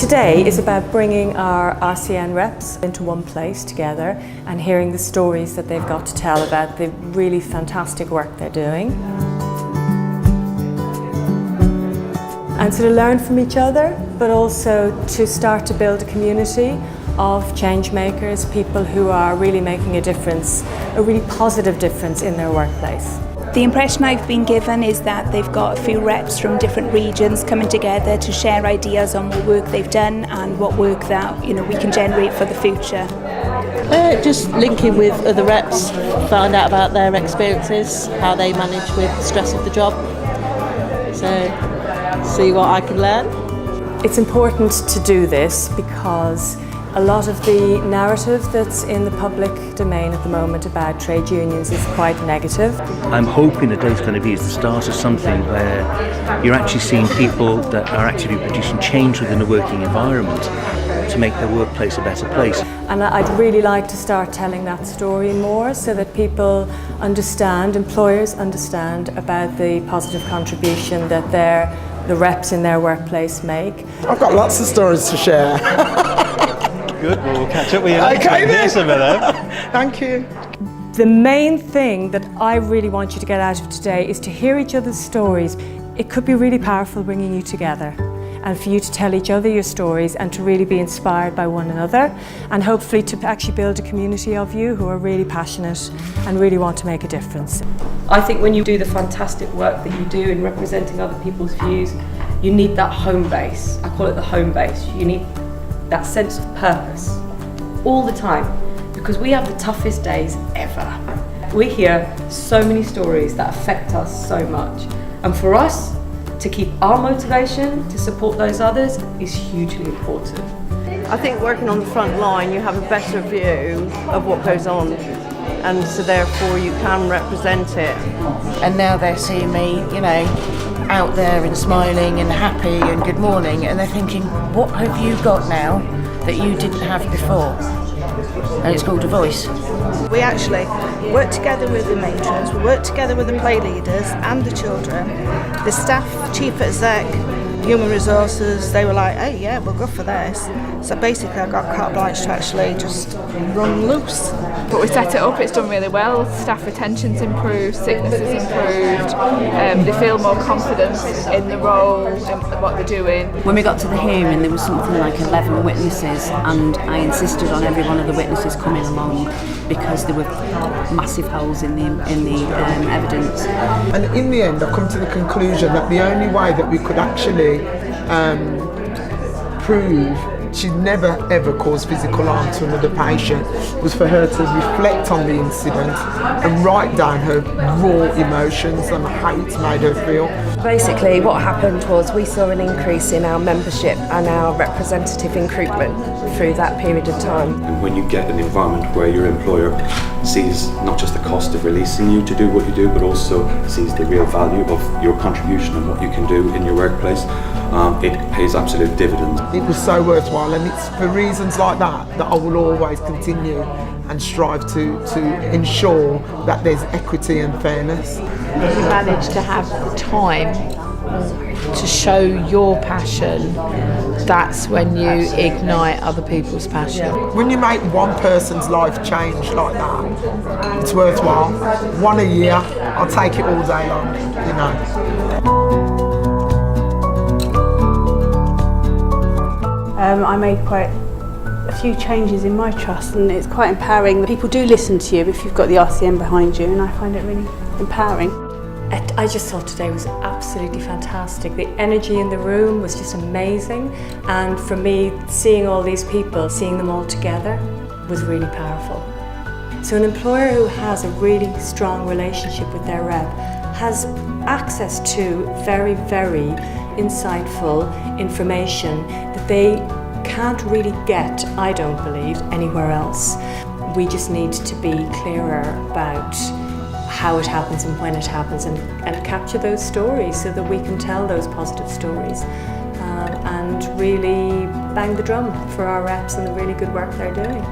today is about bringing our RCN reps into one place together and hearing the stories that they've got to tell about the really fantastic work they're doing. And so to learn from each other, but also to start to build a community of change makers, people who are really making a difference, a really positive difference in their workplace. The impression I've been given is that they've got a few reps from different regions coming together to share ideas on what work they've done and what work that we can generate for the future. Just linking with other reps, find out about their experiences, how they manage with the stress of the job. So, see what I can learn. It's important to do this because a lot of the narrative that's in the public domain at the moment about trade unions is quite negative. I'm hoping the day's going to be the start of something where you're actually seeing people that are actively producing change within the working environment to make their workplace a better place. And I'd really like to start telling that story more so that people understand, employers understand about the positive contribution that the reps in their workplace make. I've got lots of stories to share. Good, well, we'll catch up with you next time. Here's some of them. Thank you. The main thing that I really want you to get out of today is to hear each other's stories. It could be really powerful bringing you together and for you to tell each other your stories and to really be inspired by one another and hopefully to actually build a community of you who are really passionate and really want to make a difference. I think when you do the fantastic work that you do in representing other people's views, you need that home base. I call it the home base. You need that sense of purpose all the time, because we have the toughest days ever. We hear so many stories that affect us so much, and for us to keep our motivation to support those others is hugely important. I think working on the front line you have a better view of what goes on, and so therefore you can represent it. And now they're seeing me, out there and smiling and happy and good morning, and they're thinking, what have you got now that you didn't have before? And it's called a voice. We actually work together with the matrons, we work together with the play leaders and the children, the staff, chief exec, human resources. They were like, hey, yeah, we'll go for this. So basically I got carte blanche to actually just run loose. But we set it up, it's done really well. Staff retention's improved, sickness is improved. They feel more confident in the role and what they're doing. When we got to the hearing, there was something like 11 witnesses, and I insisted on every one of the witnesses coming along because there were massive holes in the evidence. And in the end, I come to the conclusion that the only way that we could actually prove she'd never ever caused physical harm to another patient was for her to reflect on the incident and write down her raw emotions and how it's made her feel. Basically what happened was we saw an increase in our membership and our representative recruitment through that period of time. And when you get an environment where your employer sees not just the cost of releasing you to do what you do, but also sees the real value of your contribution and what you can do in your workplace, it pays absolute dividends. It was so worthwhile, and it's for reasons like that that I will always continue and strive to ensure that there's equity and fairness. If you manage to have the time to show your passion, that's when you ignite other people's passion. When you make one person's life change like that, it's worthwhile. One a year, I'll take it all day long, I made quite a few changes in my trust, and it's quite empowering. People do listen to you if you've got the RCN behind you, and I find it really empowering. I just thought today was absolutely fantastic. The energy in the room was just amazing, and for me, seeing all these people, seeing them all together was really powerful. So an employer who has a really strong relationship with their rep has access to very, very insightful information that they can't really get, I don't believe, anywhere else. We just need to be clearer about how it happens and when it happens, and capture those stories so that we can tell those positive stories and really bang the drum for our reps and the really good work they're doing.